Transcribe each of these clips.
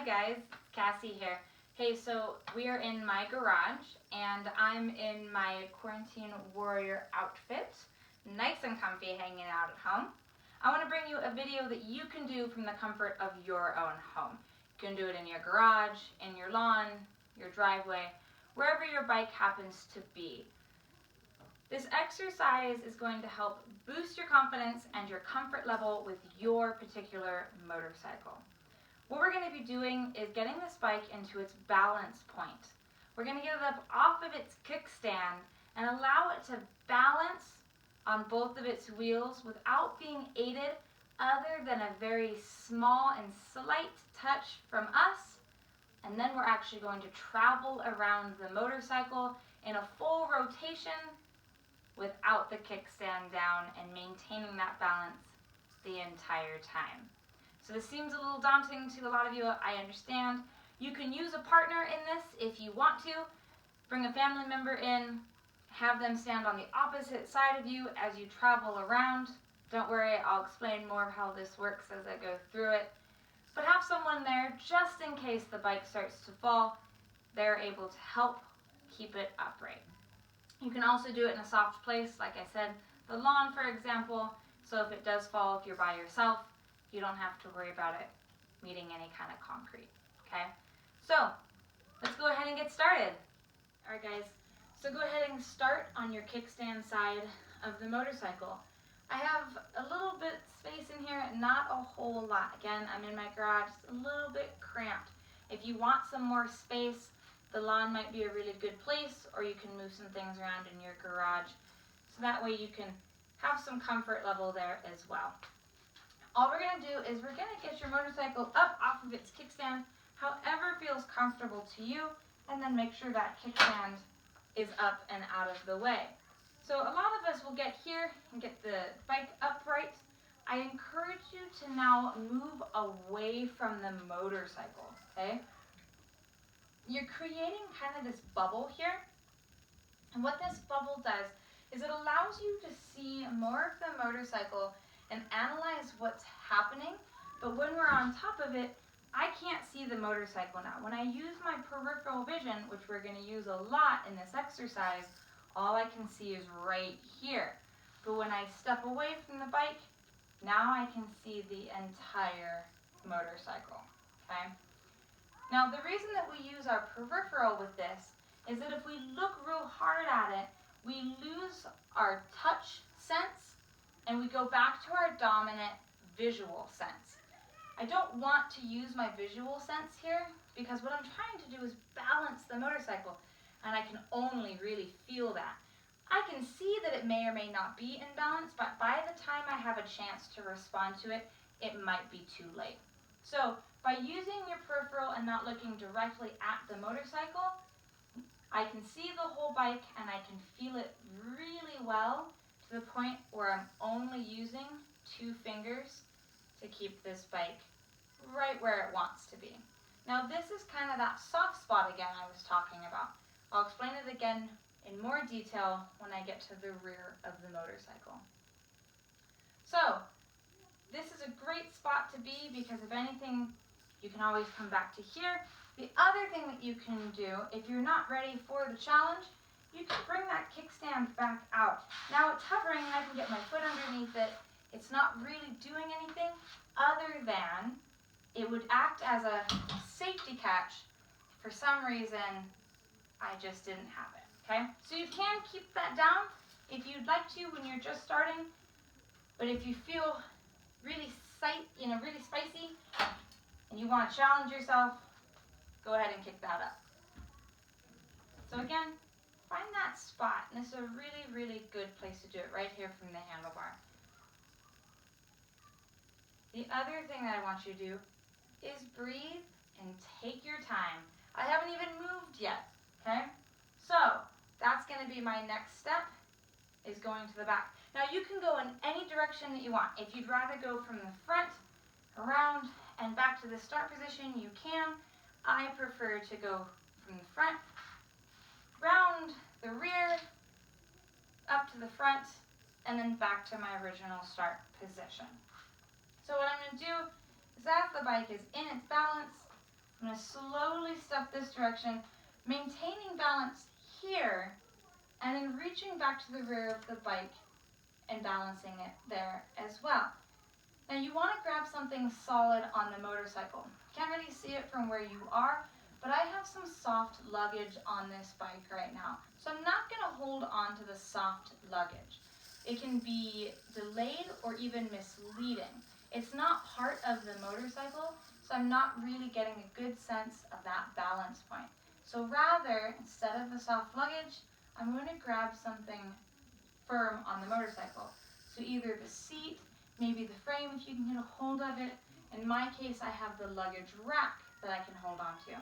Hi guys, Cassie here. Hey, so we are in my garage and I'm in my quarantine warrior outfit, nice and comfy hanging out at home. I want to bring you a video that you can do from the comfort of your own home. You can do it in your garage, in your lawn, your driveway, wherever your bike happens to be. This exercise is going to help boost your confidence and your comfort level with your particular motorcycle. What we're going to be doing is getting this bike into its balance point. We're going to get it up off of its kickstand and allow it to balance on both of its wheels without being aided other than a very small and slight touch from us. And then we're actually going to travel around the motorcycle in a full rotation without the kickstand down and maintaining that balance the entire time. So this seems a little daunting to a lot of you, I understand. You can use a partner in this if you want to. Bring a family member in, have them stand on the opposite side of you as you travel around. Don't worry, I'll explain more of how this works as I go through it. But have someone there just in case the bike starts to fall. They're able to help keep it upright. You can also do it in a soft place, like I said, the lawn for example. So if it does fall, if you're by yourself, you don't have to worry about it meeting any kind of concrete, okay? So, let's go ahead and get started. All right, guys, so go ahead and start on your kickstand side of the motorcycle. I have a little bit space in here, not a whole lot. Again, I'm in my garage, it's a little bit cramped. If you want some more space, the lawn might be a really good place, or you can move some things around in your garage, so that way you can have some comfort level there as well. All we're going to do is we're going to get your motorcycle up off of its kickstand, however feels comfortable to you, and then make sure that kickstand is up and out of the way. So a lot of us will get here and get the bike upright. I encourage you to now move away from the motorcycle, okay? You're creating kind of this bubble here, and what this bubble does is it allows you to see more of the motorcycle and analyze what's happening, but when we're on top of it, I can't see the motorcycle now. When I use my peripheral vision, which we're going to use a lot in this exercise, all I can see is right here. But when I step away from the bike, now I can see the entire motorcycle, okay? Now, the reason that we use our peripheral with this is that if we look real hard at it, we lose our touch sense and we go back to our dominant visual sense. I don't want to use my visual sense here because what I'm trying to do is balance the motorcycle, and I can only really feel that. I can see that it may or may not be in balance, but by the time I have a chance to respond to it, it might be too late. So by using your peripheral and not looking directly at the motorcycle, I can see the whole bike and I can feel it really well, to the point where I'm only using 2 fingers to keep this bike right where it wants to be. Now this is kind of that soft spot again I was talking about. I'll explain it again in more detail when I get to the rear of the motorcycle. So this is a great spot to be because if anything, you can always come back to here. The other thing that you can do, if you're not ready for the challenge, you can bring that kickstand back out. Now it's hovering and I can get my foot underneath it. It's not really doing anything other than it would act as a safety catch. For some reason, I just didn't have it, okay? So you can keep that down if you'd like to when you're just starting, but if you feel really spicy and you want to challenge yourself, go ahead and kick that up. So again, find that spot, and this is a really, really good place to do it, right here from the handlebar. The other thing that I want you to do is breathe and take your time. I haven't even moved yet, okay? So that's going to be my next step, is going to the back. Now you can go in any direction that you want. If you'd rather go from the front, around, and back to the start position, you can. I prefer to go from the front, round the rear, up to the front, and then back to my original start position. So what I'm going to do is as the bike is in its balance, I'm going to slowly step this direction, maintaining balance here, and then reaching back to the rear of the bike and balancing it there as well. Now you want to grab something solid on the motorcycle. Can't really see it from where you are, but I have some soft luggage on this bike right now. So I'm not going to hold on to the soft luggage. It can be delayed or even misleading. It's not part of the motorcycle, so I'm not really getting a good sense of that balance point. So rather, instead of the soft luggage, I'm going to grab something firm on the motorcycle. So either the seat, maybe the frame if you can get a hold of it. In my case, I have the luggage rack that I can hold on to.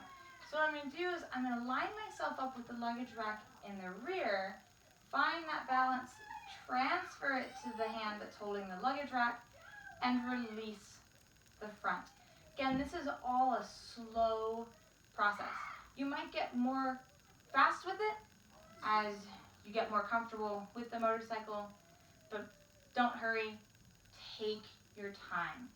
So what I'm going to do is I'm going to line myself up with the luggage rack in the rear, find that balance, transfer it to the hand that's holding the luggage rack, and release the front. Again, this is all a slow process. You might get more fast with it as you get more comfortable with the motorcycle, but don't hurry, take your time.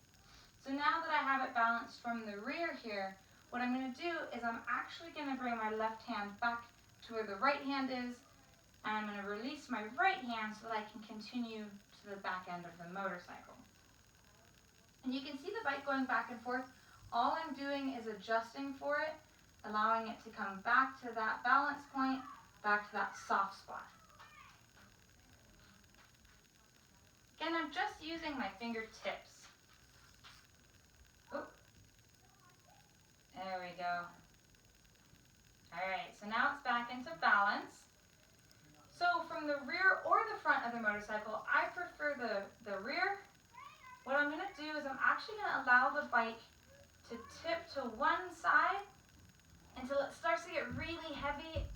So now that I have it balanced from the rear here, what I'm going to do is I'm actually going to bring my left hand back to where the right hand is, and I'm going to release my right hand so that I can continue to the back end of the motorcycle. And you can see the bike going back and forth. All I'm doing is adjusting for it, allowing it to come back to that balance point, back to that soft spot. Again, I'm just using my fingertips. Oh, there we go. Alright, so now it's back into balance. So from the rear or the front of the motorcycle, I prefer the rear. What I'm going to do is I'm actually going to allow the bike to tip to one side until it starts to get really heavy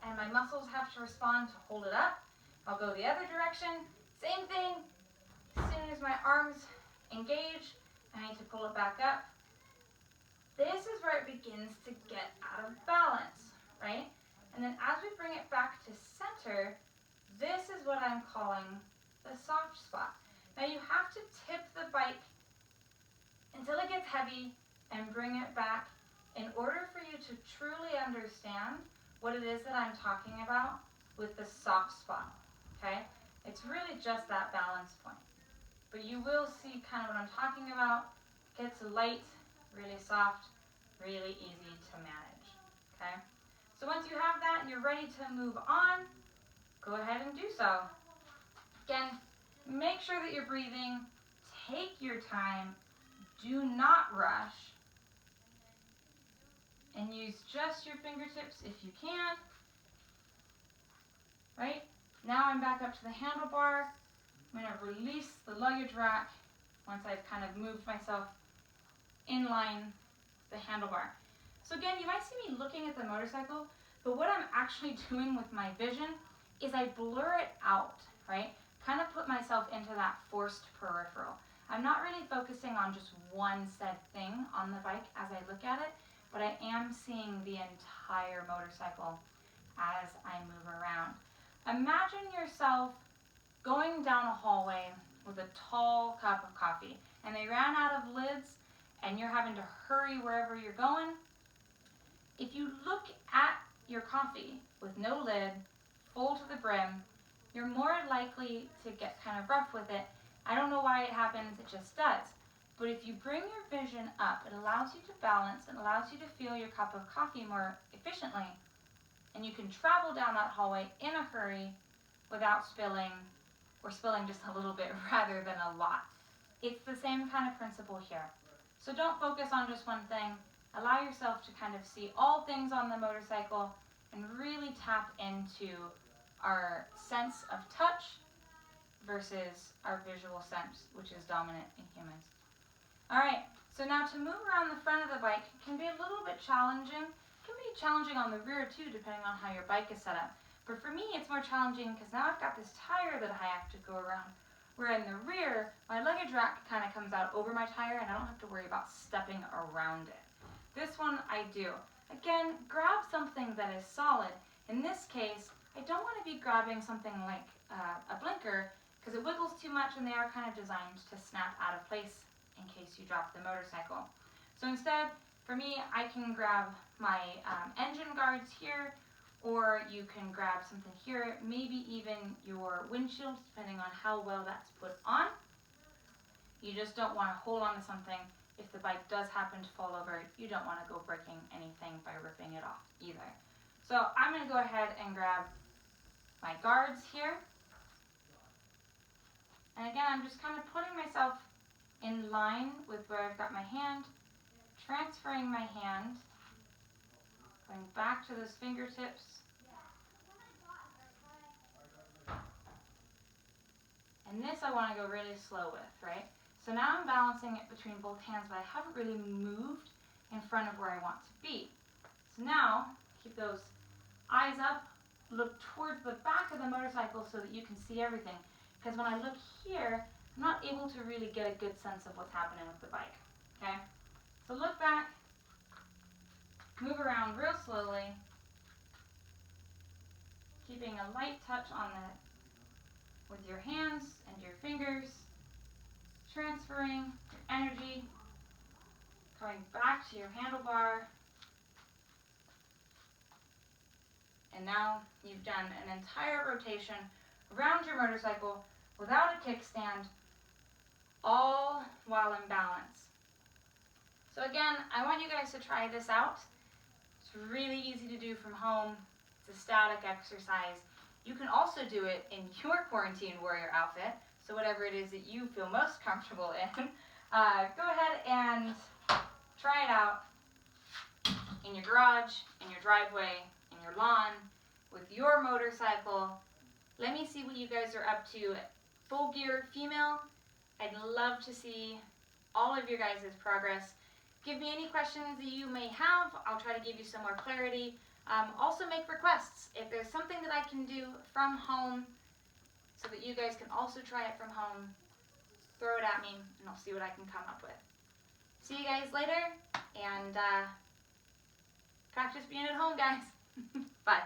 and my muscles have to respond to hold it up. I'll go the other direction. Same thing. As soon as my arms engage, I need to pull it back up. This is where it begins to get out of balance, right? And then as we bring it back to center, this is what I'm calling the soft spot. Now you have to tip the bike until it gets heavy and bring it back in order for you to truly understand what it is that I'm talking about with the soft spot, okay? It's really just that balance point. But you will see kind of what I'm talking about. Gets light, really soft, really easy to manage, okay? So once you have that and you're ready to move on, go ahead and do so. Again, make sure that you're breathing, take your time, do not rush, and use just your fingertips if you can, right? Now I'm back up to the handlebar. I'm going to release the luggage rack once I've kind of moved myself in line with the handlebar. So again, you might see me looking at the motorcycle, but what I'm actually doing with my vision is I blur it out, right? Kind of put myself into that forced peripheral. I'm not really focusing on just one said thing on the bike as I look at it, but I am seeing the entire motorcycle as I move around. Imagine yourself going down a hallway with a tall cup of coffee and they ran out of lids and you're having to hurry wherever you're going. If you look at your coffee with no lid, full to the brim, you're more likely to get kind of rough with it. I don't know why it happens, it just does. But if you bring your vision up, it allows you to balance, it allows you to feel your cup of coffee more efficiently, and you can travel down that hallway in a hurry without spilling, or spilling just a little bit rather than a lot. It's the same kind of principle here. So don't focus on just one thing. Allow yourself to kind of see all things on the motorcycle and really tap into our sense of touch versus our visual sense, which is dominant in humans. All right, so now to move around the front of the bike can be a little bit challenging. It can be challenging on the rear too, depending on how your bike is set up. But for me, it's more challenging because now I've got this tire that I have to go around. Where in the rear, my luggage rack kind of comes out over my tire and I don't have to worry about stepping around it. This one I do. Again, grab something that is solid. In this case, I don't want to be grabbing something like a blinker because it wiggles too much and they are kind of designed to snap out of place in case you drop the motorcycle. So instead, For me, I can grab my engine guards here, or you can grab something here, maybe even your windshield, depending on how well that's put on. You just don't want to hold on to something. If the bike does happen to fall over, you don't want to go breaking anything by ripping it off either. So I'm going to go ahead and grab my guards here. And again, I'm just kind of putting myself in line with where I've got my hand, transferring my hand, going back to those fingertips. And this I want to go really slow with, right? So now I'm balancing it between both hands, but I haven't really moved in front of where I want to be. So now, keep those eyes up, look towards the back of the motorcycle so that you can see everything. Because when I look here, I'm not able to really get a good sense of what's happening with the bike, okay? So look back, move around real slowly, keeping a light touch on the with your hands and your fingers, transferring your energy, coming back to your handlebar, and now you've done an entire rotation around your motorcycle without a kickstand, all while in balance. So again, I want you guys to try this out. It's really easy to do from home. It's a static exercise. You can also do it in your quarantine warrior outfit, so whatever it is that you feel most comfortable in. Go ahead and try it out in your garage, in your driveway, in your lawn, with your motorcycle. Let me see what you guys are up to. Full gear female, I'd love to see all of your guys' progress. Give me any questions that you may have. I'll try to give you some more clarity. Also make requests. If there's something that I can do from home so that you guys can also try it from home, throw it at me and I'll see what I can come up with. See you guys later, and practice being at home, guys. Bye.